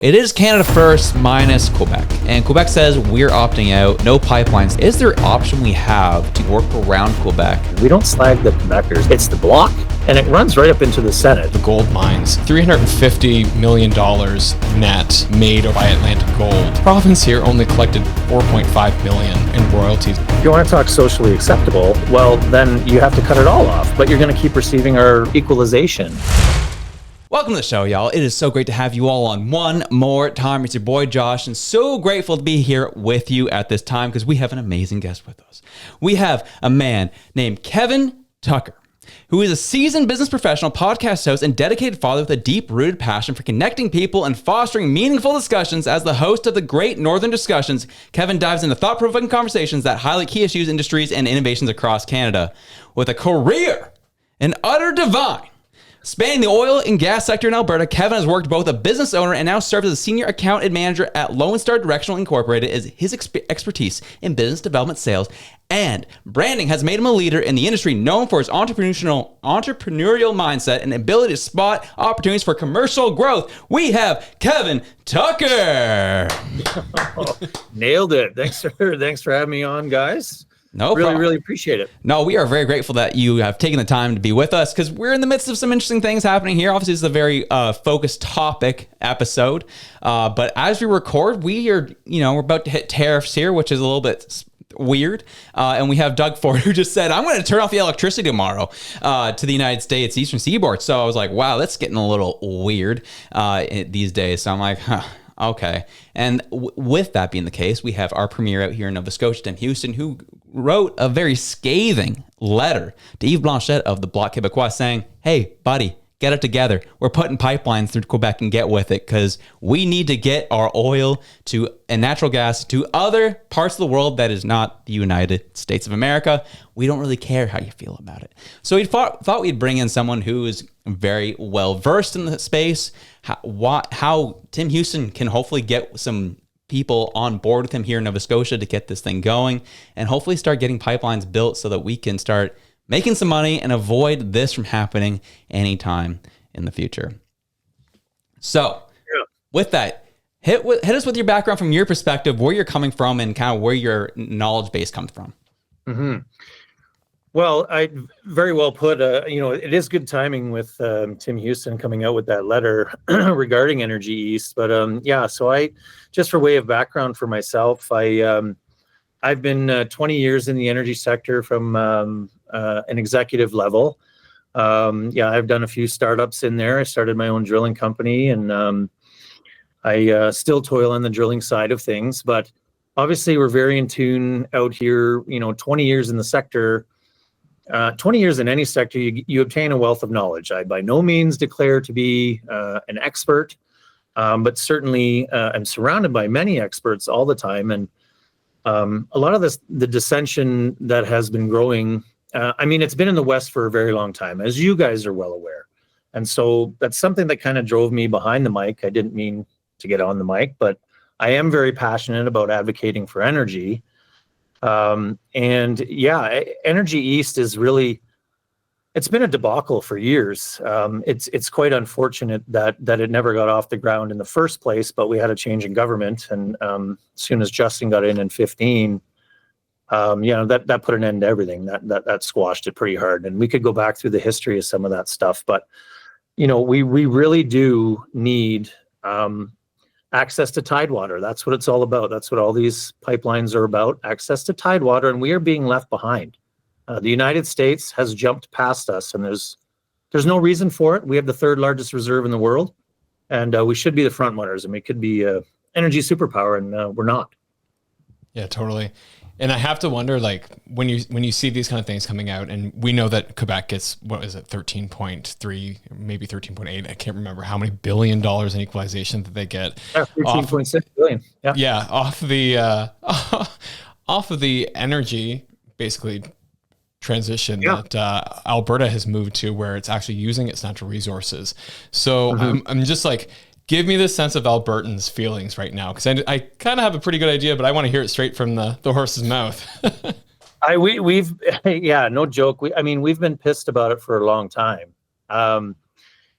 It is Canada first minus Quebec. And Quebec says we're opting out, no pipelines. Is there an option we have to work around Quebec? We don't slag the Quebecers. It's the bloc, and it runs right up into the Senate. The gold mines, $350 million net made by Atlantic Gold. The province here only collected $4.5 million in royalties. If you want to talk socially acceptable, well, then you have to cut it all off, but you're going to keep receiving our equalization. Welcome to the show, y'all. It is so great to have you all on one more time. It's your boy Josh, and so grateful to be here with you at this time because we have an amazing guest with us. We have a man named Kevin Tucker, who is a seasoned business professional, podcast host, and dedicated father with a deep-rooted passion for connecting people and fostering meaningful discussions. As the host of the Great Northern Discussions, Kevin dives into thought-provoking conversations that highlight key issues, industries, and innovations across Canada. With a career in utter divine, spanning the oil and gas sector in Alberta, Kevin has worked both a business owner and now serves as a senior account manager at Lone Star Directional Incorporated. As his expertise in business development, sales, and branding has made him a leader in the industry, known for his entrepreneurial mindset and ability to spot opportunities for commercial growth. We have Kevin Tucker. Nailed it. Thanks for having me on, guys. No problem. Really appreciate it. No, we are very grateful that you have taken the time to be with us because we're in the midst of some interesting things happening here. Obviously, it's a very focused topic episode. But as we record, we're about to hit tariffs here, which is a little bit weird. And we have Doug Ford, who just said, I'm going to turn off the electricity tomorrow to the United States Eastern Seaboard. So I was like, wow, that's getting a little weird these days. So I'm like, huh. Okay. And with that being the case, we have our premier out here in Nova Scotia, Tim Houston, who wrote a very scathing letter to Yves Blanchet of the Bloc Québécois saying, hey, buddy, get it together. We're putting pipelines through Quebec and get with it because we need to get our oil and natural gas to other parts of the world that is not the United States of America. We don't really care how you feel about it. So we thought we'd bring in someone who is very well versed in the space, how Tim Houston can hopefully get some people on board with him here in Nova Scotia to get this thing going and hopefully start getting pipelines built so that we can start making some money and avoid this from happening anytime in the future. So with that, hit us with your background from your perspective, where you're coming from and kind of where your knowledge base comes from. Mm-hmm. Well, I very well put. It is good timing with Tim Houston coming out with that letter regarding Energy East. But so I, just for way of background for myself, I've been 20 years in the energy sector from an executive level. I've done a few startups in there. I started my own drilling company, and I still toil on the drilling side of things. But obviously, we're very in tune out here. 20 years in the sector. 20 years in any sector, you obtain a wealth of knowledge. I by no means declare to be an expert, but certainly I'm surrounded by many experts all the time. And a lot of the dissension that has been growing, it's been in the West for a very long time, as you guys are well aware. And so that's something that kind of drove me behind the mic. I didn't mean to get on the mic, but I am very passionate about advocating for energy. Energy East is really, it's been a debacle for years. It's quite unfortunate that it never got off the ground in the first place, but we had a change in government. And as soon as Justin got in 2015, that put an end to everything. That squashed it pretty hard. And we could go back through the history of some of that stuff, but we really do need access to tidewater. That's what it's all about. That's what all these pipelines are about, access to tidewater, and we are being left behind. The United States has jumped past us, and there's no reason for it. We have the third largest reserve in the world, and we should be the front runners, and we could be an energy superpower, and we're not. Yeah, totally. And I have to wonder, like, when you see these kind of things coming out, and we know that Quebec gets, 13.3, maybe 13.8, I can't remember how many $1 billion in equalization that they get. 13.6 billion. Yeah, off of the energy, basically, transition that Alberta has moved to, where it's actually using its natural resources. So I'm just like, give me the sense of Albertans' feelings right now, because I kind of have a pretty good idea, but I want to hear it straight from the horse's mouth. No joke. We've been pissed about it for a long time.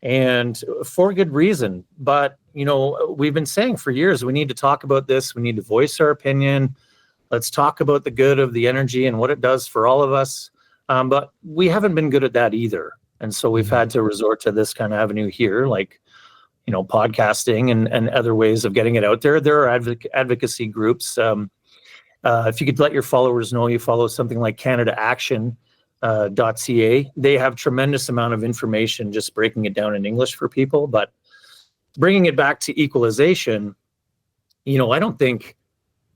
and for good reason. But, we've been saying for years, we need to talk about this. We need to voice our opinion. Let's talk about the good of the energy and what it does for all of us. But we haven't been good at that either. And so we've had to resort to this kind of avenue here, like, podcasting and other ways of getting it out there. There are advocacy groups. If you could let your followers know you follow something like CanadaAction.ca, they have tremendous amount of information just breaking it down in English for people. But bringing it back to equalization,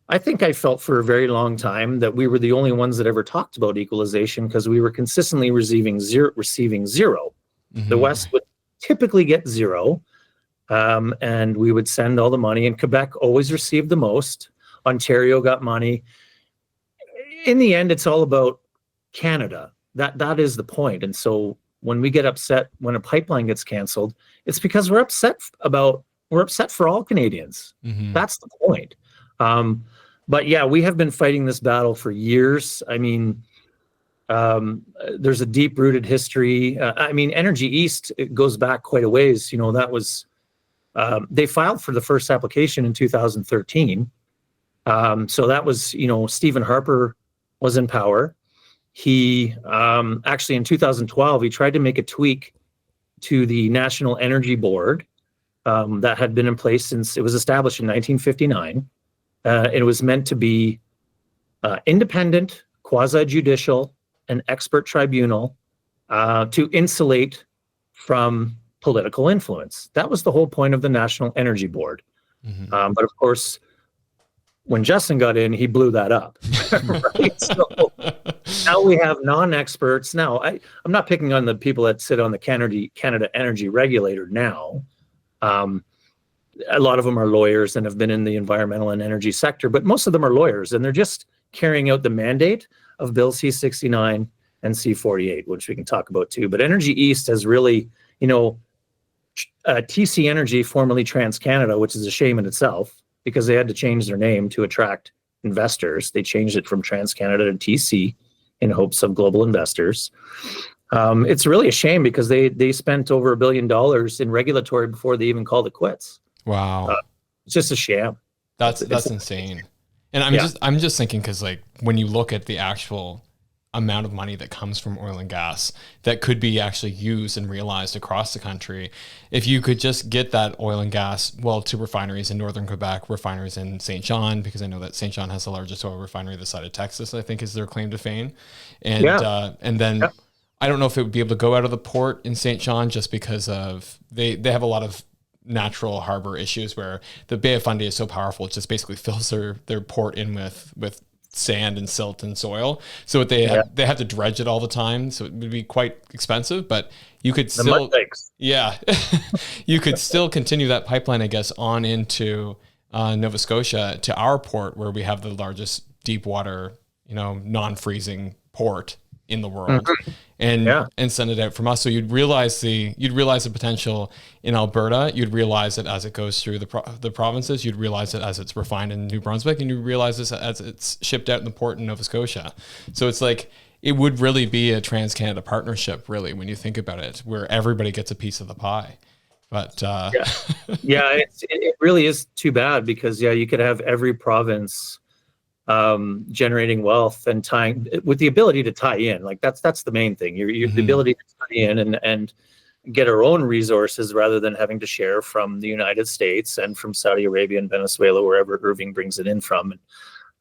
I think I felt for a very long time that we were the only ones that ever talked about equalization because we were consistently receiving zero. Mm-hmm. The West would typically get zero, and we would send all the money, and Quebec always received the most. Ontario got money. In the end, it's all about Canada. That is the point. And so when we get upset when a pipeline gets canceled, it's because we're upset for all Canadians. Mm-hmm. That's the point. But yeah, we have been fighting this battle for years. I mean, there's a deep-rooted history. Energy East, it goes back quite a ways. That was, they filed for the first application in 2013. So that was, Stephen Harper was in power. He actually in 2012, he tried to make a tweak to the National Energy Board that had been in place since it was established in 1959. It was meant to be independent, quasi-judicial, and expert tribunal to insulate from political influence. That was the whole point of the National Energy Board. Mm-hmm. But of course, when Justin got in, he blew that up. Right? So now we have non-experts. Now, I'm not picking on the people that sit on the Canada Energy Regulator now. A lot of them are lawyers and have been in the environmental and energy sector, but most of them are lawyers, and they're just carrying out the mandate of Bill C-69 and C-48, which we can talk about too. But Energy East has really, TC Energy, formerly TransCanada, which is a shame in itself because they had to change their name to attract investors. They changed it from TransCanada to TC in hopes of global investors. It's really a shame because they spent over $1 billion in regulatory before they even called it quits. Wow. It's just a sham. That's insane. And I'm just thinking, because like when you look at the actual amount of money that comes from oil and gas that could be actually used and realized across the country, if you could just get that oil and gas, to refineries in northern Quebec, refineries in St. John, because I know that St. John has the largest oil refinery this side of Texas, I think is their claim to fame. And then I don't know if it would be able to go out of the port in St. John just because of they have a lot of natural harbor issues where the Bay of Fundy is so powerful, it just basically fills their port in with sand and silt and soil. So they have to dredge it all the time. So it would be quite expensive, but you could still, you could still continue that pipeline, I guess, on into Nova Scotia to our port, where we have the largest deep water, non-freezing port in the world, and send it out from us. So you'd realize the potential in Alberta. You'd realize it as it goes through the provinces. You'd realize it as it's refined in New Brunswick, and you realize this as it's shipped out in the port in Nova Scotia. So it's like, it would really be a Trans-Canada partnership, really, when you think about it, where everybody gets a piece of the pie. But it really is too bad because you could have every province generating wealth and tying with the ability to tie in. Like that's the main thing. The ability to tie in and get our own resources rather than having to share from the United States and from Saudi Arabia and Venezuela, wherever Irving brings it in from. And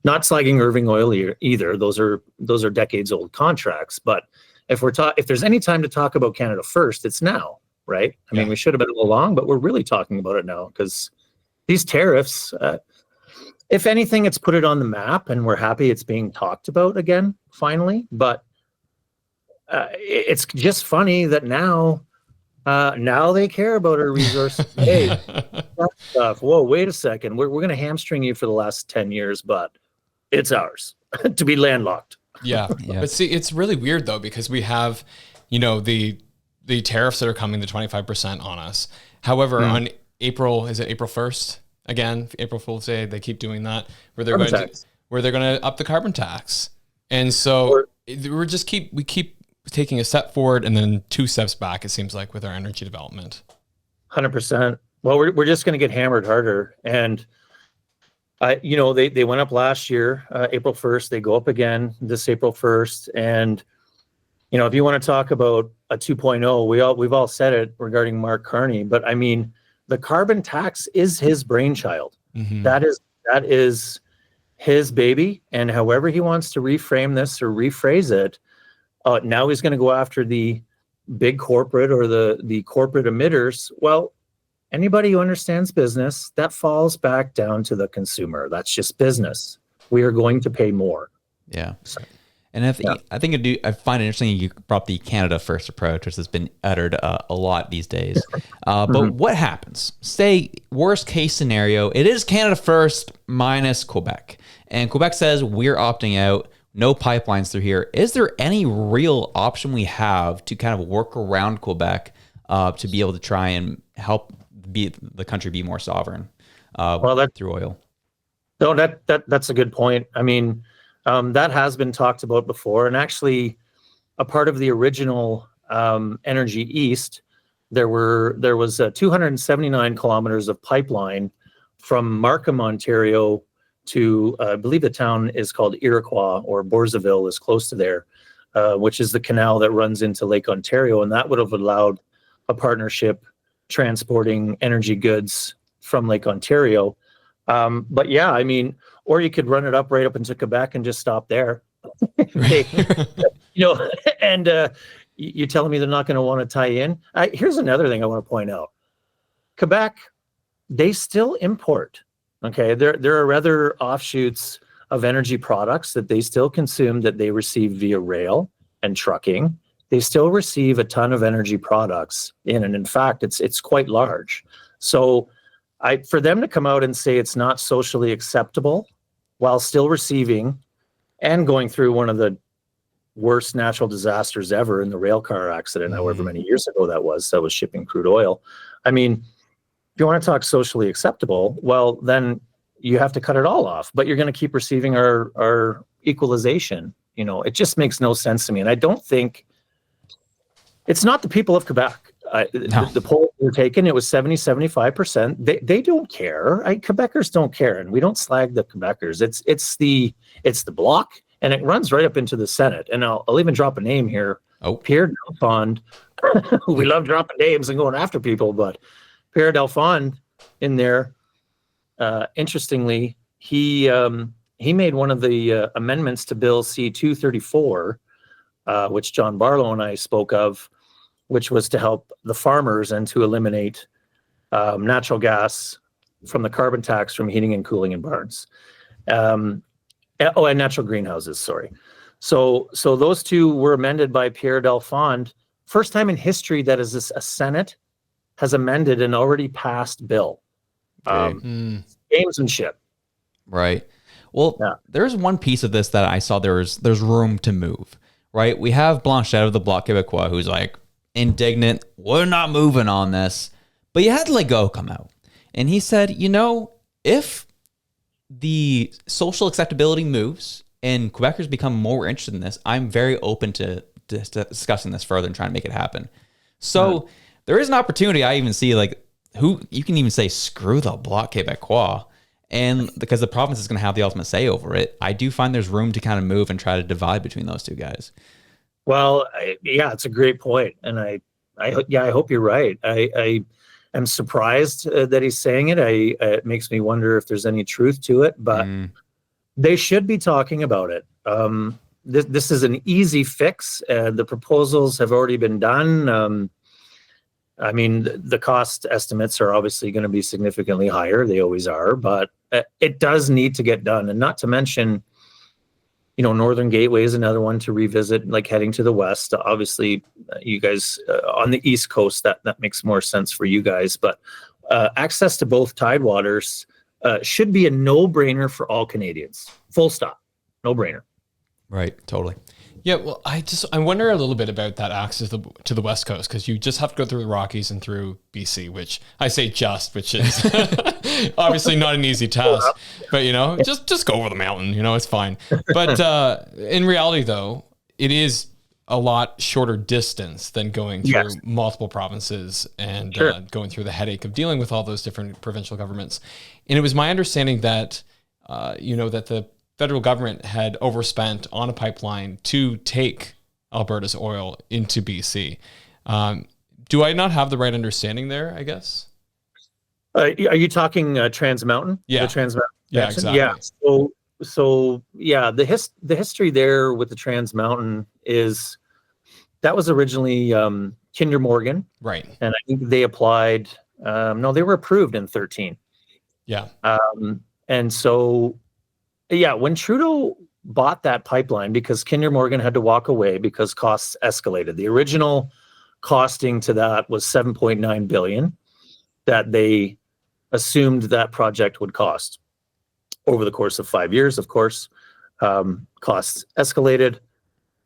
not slagging Irving Oil either. Those are decades old contracts. But if there's any time to talk about Canada first, it's now, right? I mean, we should have been all along, but we're really talking about it now because these tariffs, if anything, it's put it on the map, and we're happy it's being talked about again, finally. But it's just funny that now they care about our resources. Hey, that stuff. Whoa, wait a second. We're going to hamstring you for the last 10 years, but it's ours to be landlocked. Yeah. But see, it's really weird though, because we have, the tariffs that are coming, the 25% on us. However, on April 1st? Again, April Fool's Day, they keep doing that where they're going to up the carbon tax. And so we keep taking a step forward and then 2 steps back, it seems like, with our energy development. 100%. Well, we're just going to get hammered harder. And, they went up last year, April 1st. They go up again this April 1st. And, if you want to talk about a 2.0, we've all said it regarding Mark Carney. But, I mean, the carbon tax is his brainchild. Mm-hmm. That is his baby. And however he wants to reframe this or rephrase it, now he's going to go after the big corporate or the corporate emitters. Well, anybody who understands business, that falls back down to the consumer. That's just business. We are going to pay more. Yeah. And I find it interesting you brought the Canada first approach, which has been uttered a lot these days. But what happens? Say, worst case scenario, it is Canada first minus Quebec. And Quebec says we're opting out, no pipelines through here. Is there any real option we have to kind of work around Quebec to be able to try and help the country be more sovereign through oil? No, that's a good point. I mean, that has been talked about before, and actually, a part of the original Energy East, there was 279 kilometers of pipeline from Markham, Ontario, to I believe the town is called Iroquois, or Borzaville is close to there, which is the canal that runs into Lake Ontario, and that would have allowed a partnership transporting energy goods from Lake Ontario. But yeah, I mean, or you could run it right up into Quebec and just stop there. And you're telling me they're not going to want to tie in? Here's another thing I want to point out. Quebec, they still import. Okay, there are other offshoots of energy products that they still consume that they receive via rail and trucking. They still receive a ton of energy products in, and in fact, it's quite large. So, for them to come out and say it's not socially acceptable while still receiving and going through one of the worst natural disasters ever in the rail car accident, however many years ago that was shipping crude oil. I mean, if you want to talk socially acceptable, well, then you have to cut it all off, but you're going to keep receiving our equalization. It just makes no sense to me. And I don't think it's not the people of Quebec. No. The poll were taken, it was 75%. They don't care. Quebecers don't care. And we don't slag the Quebecers. It's the bloc, and it runs right up into the Senate. And I'll even drop a name here. Oh. Pierre Delphond. We love dropping names and going after people, but Pierre Delphond in there, interestingly, he made one of the amendments to Bill C-234, which John Barlow and I spoke of, which was to help the farmers and to eliminate natural gas from the carbon tax from heating and cooling in barns. And natural greenhouses, sorry. So those two were amended by Pierre Delphond. First time in history that a Senate has amended an already passed bill. Gamesmanship. Right. Well, There's one piece of this that I saw there's room to move, right? We have Blanchette of the Bloc Québécois who's like indignant, we're not moving on this. But you had Legault come out, and he said, if the social acceptability moves and Quebecers become more interested in this, I'm very open to discussing this further and trying to make it happen. So there is an opportunity. I even see who you can even say screw the Bloc Québécois, and because the province is going to have the ultimate say over it, I do find there's room to kind of move and try to divide between those two guys. Well, it's a great point, and I hope you're right. I am surprised that he's saying it. It makes me wonder if there's any truth to it, but they should be talking about it. This is an easy fix. The proposals have already been done. I mean, the cost estimates are obviously going to be significantly higher. They always are, but it does need to get done. And not to mention, Northern Gateway is another one to revisit, like heading to the west. Obviously, you guys on the East Coast, that makes more sense for you guys. But access to both tidewaters should be a no-brainer for all Canadians. Full stop. No-brainer. Right. Totally. Yeah, well, I wonder a little bit about that access to the West Coast, because you just have to go through the Rockies and through BC, which I say which is obviously not an easy task, but just go over the mountain, it's fine. But in reality, though, it is a lot shorter distance than going through multiple provinces and going through the headache of dealing with all those different provincial governments. And it was my understanding that, that the federal government had overspent on a pipeline to take Alberta's oil into BC. Do I not have the right understanding there, I guess? Are you talking Trans Mountain? Yeah. The Trans Mountain. Yeah, exactly. Yeah. So the history there with the Trans Mountain is that was originally Kinder Morgan, right? And I think they applied. No, they were approved in 2013. Yeah. And so, when Trudeau bought that pipeline, because Kinder Morgan had to walk away because costs escalated. The original costing to that was $7.9 billion that they assumed that project would cost. Over the course of 5 years, of course, costs escalated.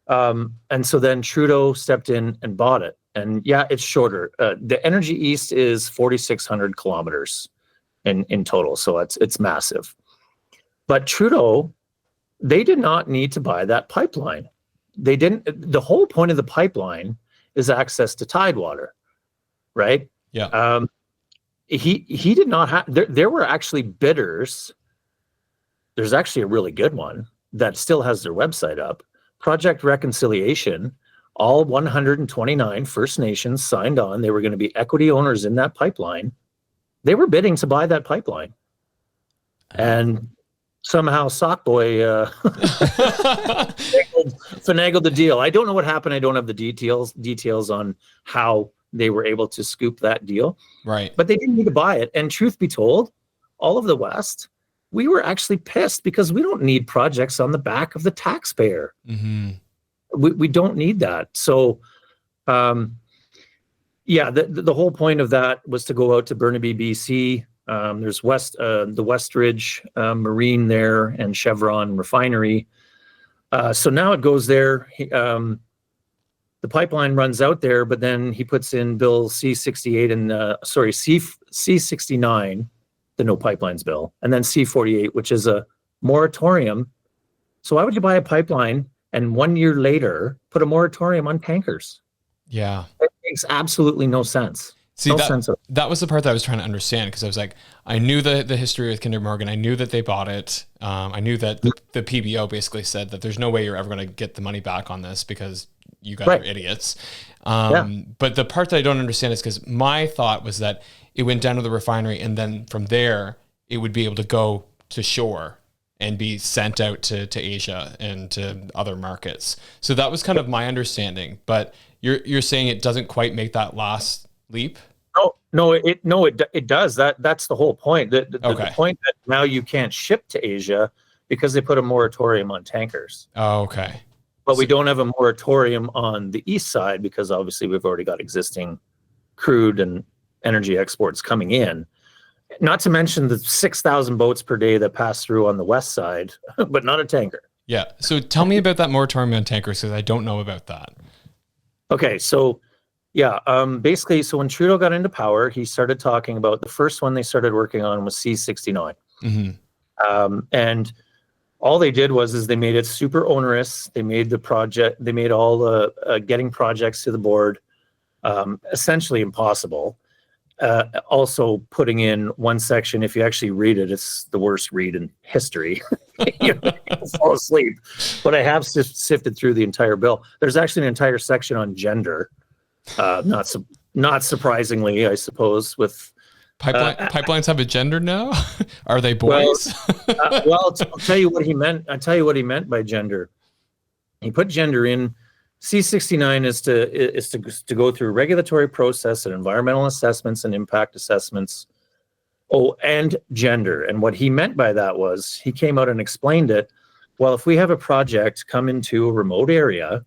And so then Trudeau stepped in and bought it. And it's shorter. The Energy East is 4,600 kilometers in total. So it's massive. But Trudeau, they did not need to buy that pipeline. They didn't. The whole point of the pipeline is access to tidewater, right? Yeah. He did not have. There were actually bidders. There's actually a really good one that still has their website up. Project Reconciliation, all 129 First Nations signed on. They were going to be equity owners in that pipeline. They were bidding to buy that pipeline. And somehow Sockboy finagled the deal. I don't know what happened. I don't have the details on how they were able to scoop that deal. Right. But they didn't need to buy it. And truth be told, all of the West, we were actually pissed because we don't need projects on the back of the taxpayer. Mm-hmm. We don't need that. So, the whole point of that was to go out to Burnaby, BC. There's the Westridge Marine there and Chevron Refinery. So now it goes there. The pipeline runs out there, but then he puts in Bill C-68 and C-69, the No Pipelines Bill, and then C-48, which is a moratorium. So why would you buy a pipeline and 1 year later put a moratorium on tankers? Yeah. It makes absolutely no sense. See, that was the part that I was trying to understand, because I was like, I knew the history with Kinder Morgan. I knew that they bought it. I knew that the PBO basically said that there's no way you're ever going to get the money back on this because you guys are idiots. But the part that I don't understand is because my thought was that it went down to the refinery and then from there it would be able to go to shore and be sent out to Asia and to other markets. So that was kind of my understanding. But you're saying it doesn't quite make that last leap? It does. That's the whole point. The point that now you can't ship to Asia because they put a moratorium on tankers. Oh, okay. But we don't have a moratorium on the east side because obviously we've already got existing crude and energy exports coming in. Not to mention the 6,000 boats per day that pass through on the west side, but not a tanker. Yeah. So tell me about that moratorium on tankers, because I don't know about that. Okay. So basically, so when Trudeau got into power, he started talking about the first one they started working on was C-69. Mm-hmm. And all they did was they made it super onerous. They made all the getting projects to the board essentially impossible. Also putting in one section, if you actually read it, it's the worst read in history. You fall asleep. But I have sifted through the entire bill. There's actually an entire section on gender. Not surprisingly, I suppose, with pipelines have a gender now. Are they boys? I'll tell you what he meant. I'll tell you what he meant by gender. He put gender in. C-69 is to go through regulatory process and environmental assessments and impact assessments. Oh, and gender. And what he meant by that was he came out and explained it. Well, if we have a project come into a remote area,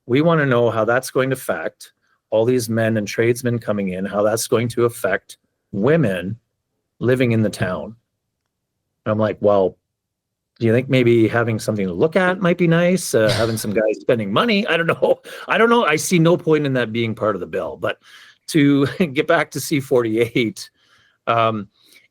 we want to know how that's going to affect all these men and tradesmen coming in, how that's going to affect women living in the town. And I'm like, well, do you think maybe having something to look at might be nice? Having some guys spending money? I don't know. I see no point in that being part of the bill. But to get back to C-48,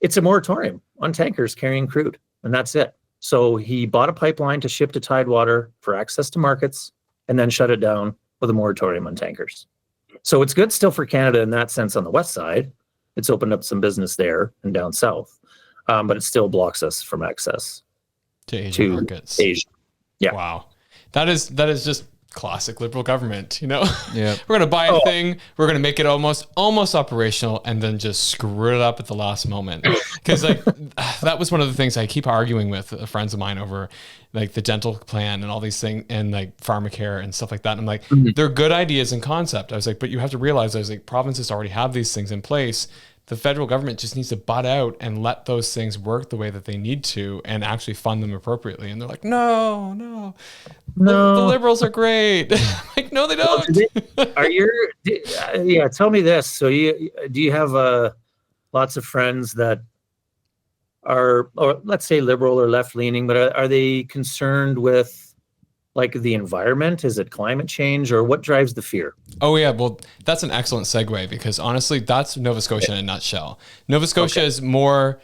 it's a moratorium on tankers carrying crude, and that's it. So he bought a pipeline to ship to Tidewater for access to markets. and then shut it down with a moratorium on tankers. So it's good still for Canada in that sense on the west side. It's opened up some business there and down south, but it still blocks us from access to Asian markets. Asia. Yeah. Wow. That is just classic Liberal government, you know? Yeah. We're going to buy a thing, we're going to make it almost operational, and then just screw it up at the last moment. Because like that was one of the things I keep arguing with friends of mine over like the dental plan and all these things and like pharmacare and stuff like that. And I'm like, they're good ideas in concept. I was like, but you have to realize, I was like, provinces already have these things in place. The federal government just needs to butt out and let those things work the way that they need to and actually fund them appropriately. And they're like, no. The Liberals are great. I'm like, no, they don't. Tell me this. So do you have lots of friends that are, or let's say liberal or left leaning, but are they concerned with like the environment? Is it climate change, or what drives the fear? Oh yeah, well that's an excellent segue, because honestly, that's Nova Scotia in a nutshell. Nova Scotia is more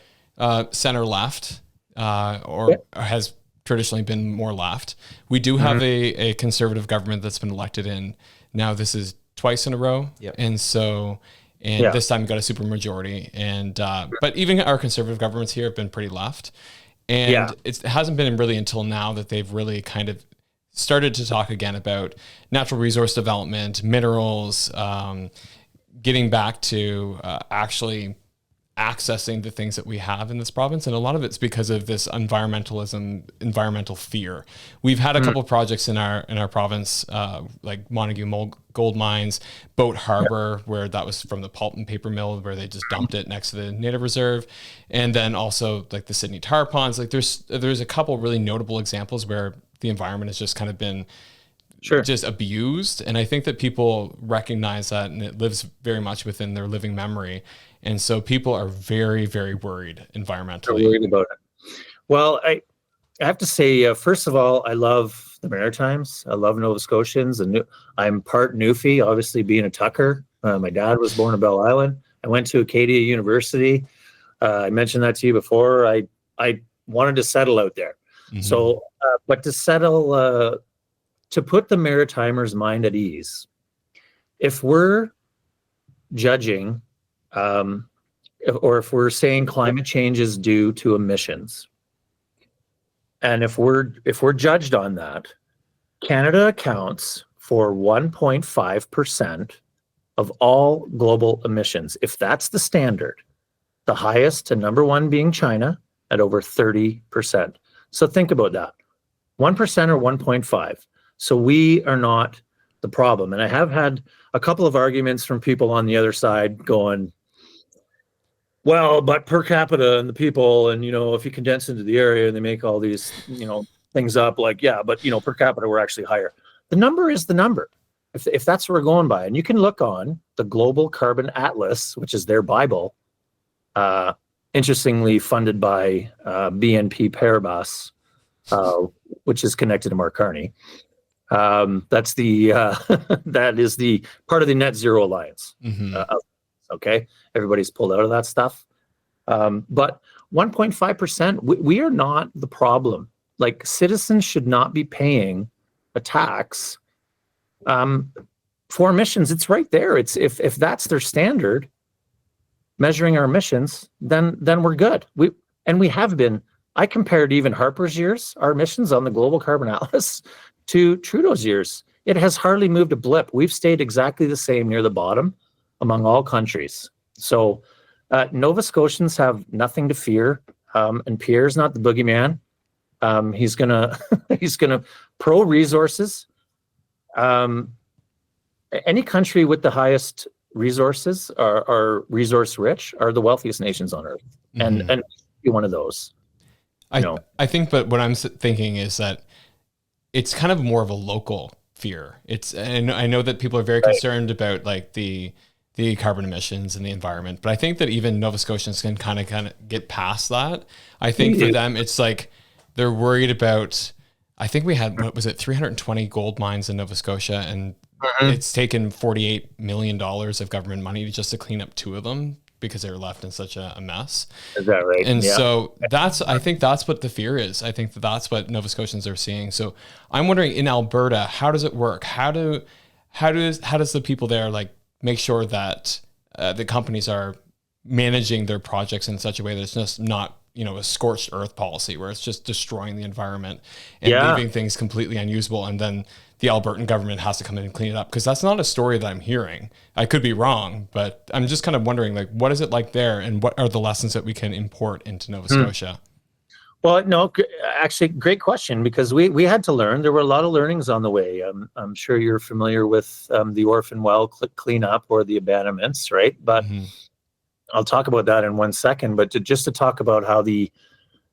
center left, or has traditionally been more left. We do have a conservative government that's been elected in. Now this is twice in a row, and so this time we got a super majority. And but even our conservative governments here have been pretty left, and it hasn't been really until now that they've really kind of started to talk again about natural resource development, minerals, getting back to actually accessing the things that we have in this province. And a lot of it's because of this environmental fear. We've had a couple of projects in our province, like Montague Gold Mines, Boat Harbor, where that was from the pulp and paper mill, where they just dumped it next to the native reserve. And then also like the Sydney tar ponds. Like there's a couple really notable examples where the environment has just kind of been just abused. And I think that people recognize that, and it lives very much within their living memory. And so people are very, very worried environmentally. They're worried about it. Well, I have to say, first of all, I love the Maritimes. I love Nova Scotians, and I'm part Newfie, obviously being a Tucker. My dad was born in Bell Island. I went to Acadia University. I mentioned that to you before. I wanted to settle out there. So, but to settle, to put the Maritimers' mind at ease, if we're judging, or if we're saying climate change is due to emissions, and if we're judged on that, Canada accounts for 1.5% of all global emissions. If that's the standard, the highest and number one being China at over 30%. So think about that, 1% or 1.5. So we are not the problem. And I have had a couple of arguments from people on the other side going, well, but per capita and the people, and, you know, if you condense into the area and they make all these, you know, things up, like, yeah, but, you know, per capita, we're actually higher. The number is the number. If that's what we're going by, and you can look on the Global Carbon Atlas, which is their Bible, interestingly funded by BNP Paribas, which is connected to Mark Carney. That's the that is the part of the Net Zero Alliance. Okay, everybody's pulled out of that stuff, but 1.5%. We are not the problem. Like, citizens should not be paying a tax for emissions. It's right there. It's if that's their standard, measuring our emissions, then we're good. We have been. I compared even Harper's years, our emissions on the Global Carbon Atlas, to Trudeau's years. It has hardly moved a blip. We've stayed exactly the same near the bottom among all countries. So Nova Scotians have nothing to fear, and Pierre's not the boogeyman. He's gonna pro resources. Any country with the highest resources are resource rich, are the wealthiest nations on earth, and be one of those. I think, but what I'm thinking is that it's kind of more of a local fear. And I know that people are very concerned about like the carbon emissions and the environment, but I think that even Nova Scotians can kind of get past that. I think for them, it's like they're worried about. I think we had, what was it, 320 gold mines in Nova Scotia, and it's taken $48 million of government money just to clean up 2 of them because they were left in such a mess. Is that right? And so I think that's what the fear is. I think that's what Nova Scotians are seeing. So I'm wondering, in Alberta, how does it work? How does the people there like make sure that the companies are managing their projects in such a way that it's just not, a scorched earth policy where it's just destroying the environment and leaving things completely unusable, and then the Albertan government has to come in and clean it up? Because that's not a story that I'm hearing. I could be wrong, but I'm just kind of wondering, like, what is it like there, and what are the lessons that we can import into Nova Scotia? Well, no, actually, great question, because we had to learn. There were a lot of learnings on the way. I'm sure you're familiar with the orphan well cleanup or the abandonments, right? But I'll talk about that in 1 second. But just to talk about how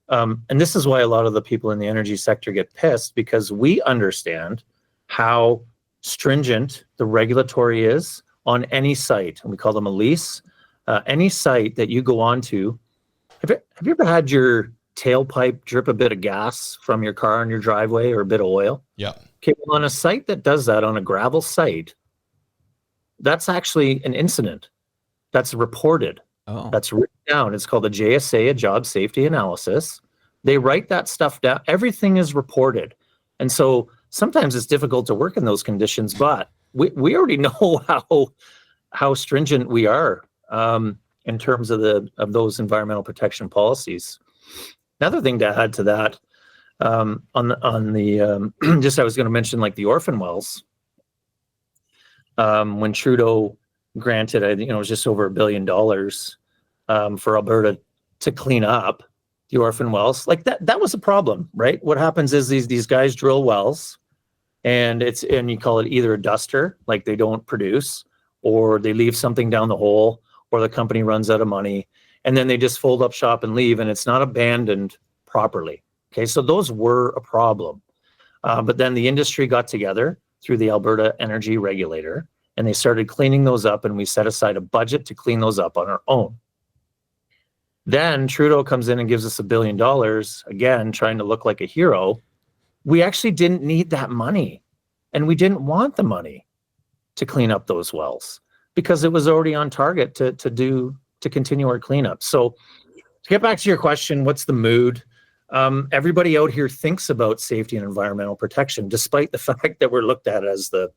and this is why a lot of the people in the energy sector get pissed, because we understand how stringent the regulatory is on any site, and we call them a lease. Any site that you go on to, have you ever had your tailpipe drip a bit of gas from your car in your driveway, or a bit of oil? Yeah. Okay, well, on a site that does that, on a gravel site, that's actually an incident. That's reported. Oh. That's written down. It's called a JSA, a job safety analysis. They write that stuff down. Everything is reported. And so sometimes it's difficult to work in those conditions, but we already know how stringent we are in terms of those environmental protection policies. Another thing to add to that, on the just I was going to mention, like, the orphan wells. When Trudeau granted, I think it was just over $1 billion for Alberta to clean up the orphan wells. Like, that was a problem, right? What happens is these guys drill wells, and you call it either a duster, like they don't produce, or they leave something down the hole, or the company runs out of money, and then they just fold up shop and leave, and it's not abandoned properly. Okay, so those were a problem. But then the industry got together through the Alberta Energy Regulator, and they started cleaning those up, and we set aside a budget to clean those up on our own. Then Trudeau comes in and gives us $1 billion, again, trying to look like a hero. We actually didn't need that money, and we didn't want the money to clean up those wells, because it was already on target to continue our cleanup. So to get back to your question, what's the mood? Everybody out here thinks about safety and environmental protection, despite the fact that we're looked at as the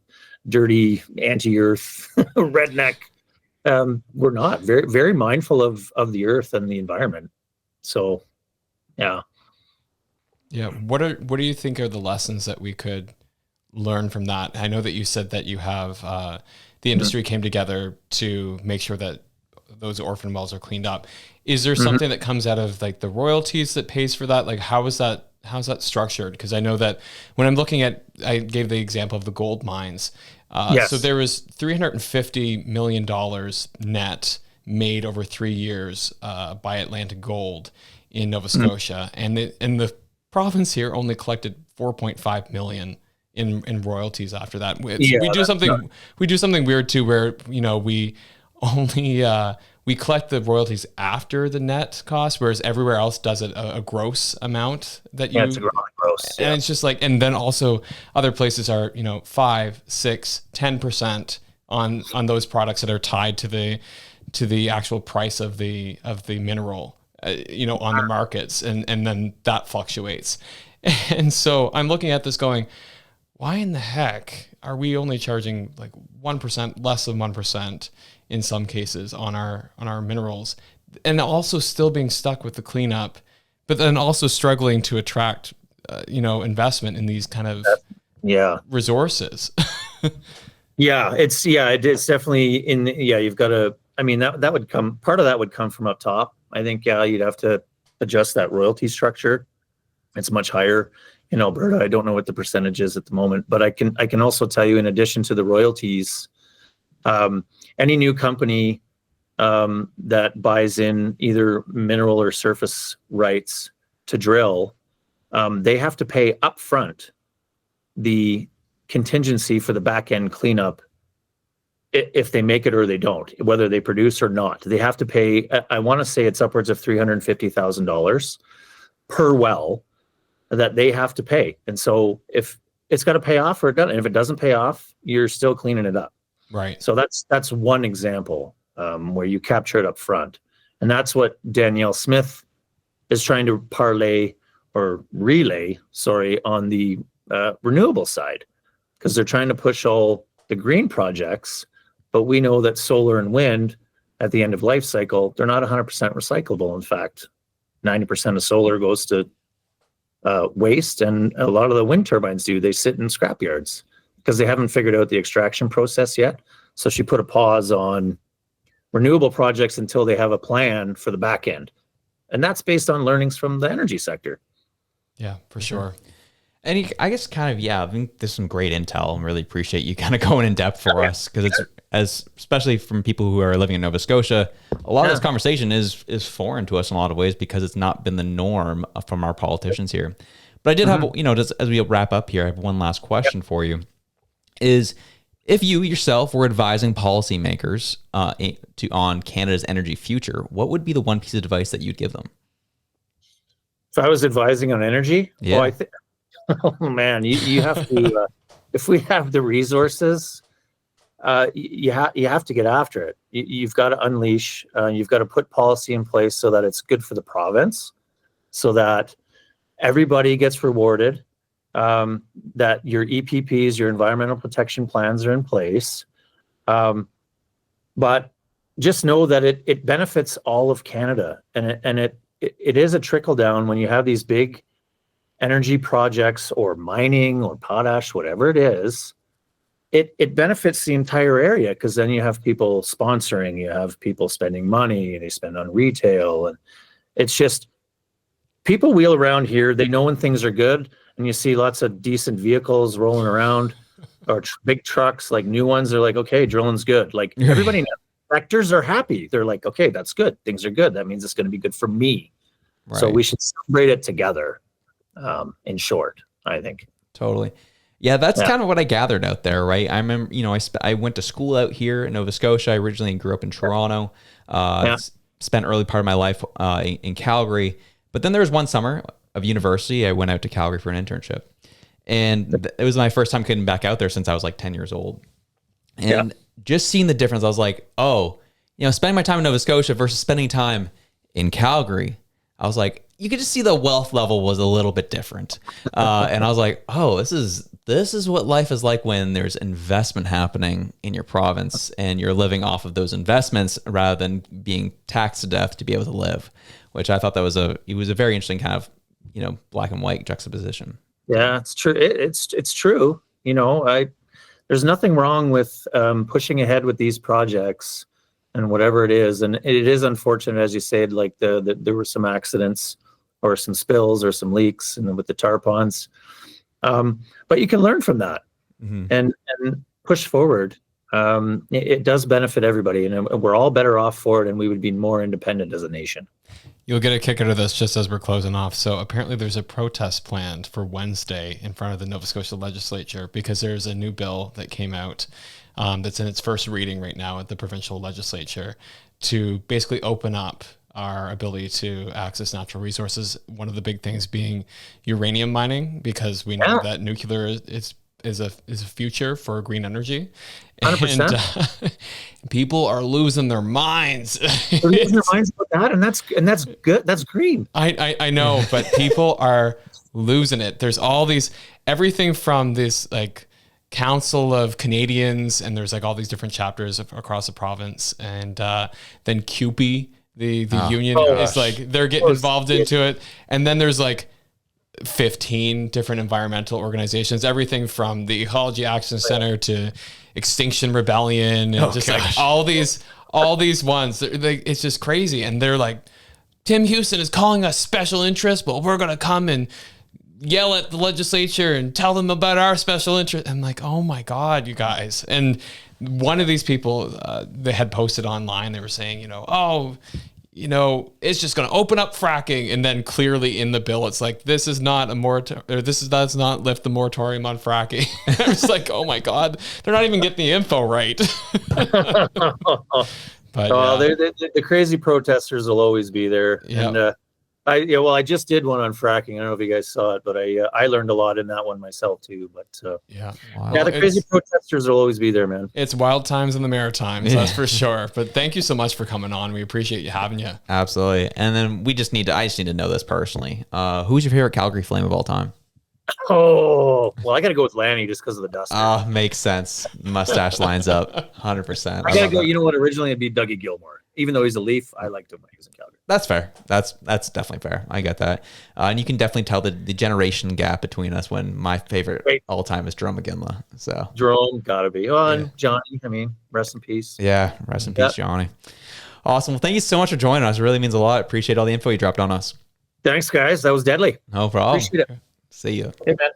dirty, anti-earth redneck. We're not very, very mindful of the earth and the environment. So, yeah. Yeah. What do you think are the lessons that we could learn from that? I know that you said that you have the industry came together to make sure that those orphan wells are cleaned up. Is there something that comes out of, like, the royalties that pays for that? Like, how's that structured? Because I know that when I'm looking at, I gave the example of the gold mines. So there was $350 million net made over 3 years by Atlantic Gold in Nova Scotia, and the province here only collected $4.5 million in royalties after that. We do something weird too, where we only we collect the royalties after the net cost, whereas everywhere else does it a gross amount that you. Yeah, it's a gross. And it's just like, and then also other places are 5, 6, 10% on those products that are tied to the actual price of the mineral, on the markets, and then that fluctuates. And so I'm looking at this going, why in the heck are we only charging like 1%, less than 1% in some cases on our minerals, and also still being stuck with the cleanup, but then also struggling to attract investment in these kind of resources. It's definitely you've got to, that would come, part of that would come from up top. I think you'd have to adjust that royalty structure. It's much higher in Alberta. I don't know what the percentage is at the moment, but I can also tell you, in addition to the royalties, any new company that buys in either mineral or surface rights to drill, they have to pay upfront the contingency for the back end cleanup if they make it or they don't, whether they produce or not. They have to pay, I want to say it's upwards of $350,000 per well that they have to pay. And so if it's got to pay off or it doesn't, and if it doesn't pay off, you're still cleaning it up. Right. So that's one example. where you capture it up front. And that's what Danielle Smith is trying to relay on the renewable side, because they're trying to push all the green projects. But we know that solar and wind at the end of life cycle, they're not 100% recyclable. In fact, 90% of solar goes to waste, and a lot of the wind turbines they sit in scrap yards because they haven't figured out the extraction process yet. So she put a pause on renewable projects until they have a plan for the back end. And that's based on learnings from the energy sector. Yeah, for sure. And I guess I think there's some great intel, and really appreciate you kind of going in depth for us, because it's especially from people who are living in Nova Scotia, a lot of this conversation is foreign to us in a lot of ways, because it's not been the norm from our politicians here. But I did have, just as we wrap up here, I have one last question for you. Is if you yourself were advising policymakers on Canada's energy future, what would be the one piece of advice that you'd give them? If I was advising on energy, yeah. Oh man, you have to. If we have the resources, you have to get after it. You've got to unleash. You've got to put policy in place so that it's good for the province, so that everybody gets rewarded. That your EPPs, your environmental protection plans, are in place. But just know that it benefits all of Canada, and it is a trickle down when you have these big energy projects or mining or potash, whatever it is. It benefits the entire area, because then you have people sponsoring, you have people spending money, and they spend on retail, and it's just people wheel around here. They know when things are good, and you see lots of decent vehicles rolling around, or big trucks, like new ones. They're like, okay, drilling's good. Like everybody, sectors are happy. They're like, okay, that's good. Things are good. That means it's going to be good for me. Right. So we should celebrate it together. In short, I think. Totally. Yeah, that's kind of what I gathered out there, right? I remember, I went to school out here in Nova Scotia. I originally grew up in Toronto. Spent early part of my life in Calgary. But then there was one summer of university, I went out to Calgary for an internship. And it was my first time getting back out there since I was like 10 years old. And just seeing the difference, I was like, spending my time in Nova Scotia versus spending time in Calgary, I was like, you could just see the wealth level was a little bit different. And I was like, this is what life is like when there's investment happening in your province and you're living off of those investments rather than being taxed to death to be able to live, which I thought it was a very interesting kind of, black and white juxtaposition. Yeah, it's true. It's true. There's nothing wrong with pushing ahead with these projects and whatever it is. And it is unfortunate, as you said, like there were some accidents or some spills or some leaks and with the tar ponds. But you can learn from that and push forward. It does benefit everybody, and we're all better off for it, and we would be more independent as a nation. You'll get a kick out of this just as we're closing off. So apparently there's a protest planned for Wednesday in front of the Nova Scotia legislature, because there's a new bill that came out that's in its first reading right now at the provincial legislature to basically open up our ability to access natural resources. One of the big things being uranium mining, because we know that nuclear is a future for green energy. 100%. And people are losing their minds. They're losing their minds about that, and that's good. That's green. I know, but people are losing it. There's all these, everything from this like Council of Canadians, and there's like all these different chapters across the province, and then CUPE, the union is like, they're getting involved into it, and then there's like 15 different environmental organizations, everything from the Ecology Action Center to Extinction Rebellion, and like all these ones. It's just crazy, and they're like, Tim Houston is calling us special interest, but we're gonna come and yell at the legislature and tell them about our special interest. I'm like, oh my God, you guys. And one of these people, they had posted online, they were saying, it's just going to open up fracking. And then clearly in the bill, it's like, this is not a moratorium, does not lift the moratorium on fracking. I was like, oh my God, they're not even getting the info right. But the crazy protesters will always be there. Yeah. And I just did one on fracking. I don't know if you guys saw it, but I learned a lot in that one myself too. But Yeah. yeah, the crazy protesters will always be there, man. It's wild times in the Maritimes, that's for sure. But thank you so much for coming on. We appreciate you having you. Absolutely. And then I just need to know this personally. Who's your favorite Calgary Flame of all time? Oh, well, I got to go with Lanny just because of the dust. Oh, makes sense. Mustache lines up 100%. I got to go. You know what? Originally, it'd be Dougie Gilmore. Even though he's a Leaf, I liked him when he was in Calgary. That's fair. That's definitely fair. I get that. And you can definitely tell the generation gap between us when my favorite all time is Jerome McGinley. So Jerome, gotta be. Oh, and Johnny, I mean, rest in peace. Yeah, rest in peace, Johnny. Awesome. Well, thank you so much for joining us. It really means a lot. Appreciate all the info you dropped on us. Thanks, guys. That was deadly. No problem. Appreciate it. See you. Hey, man.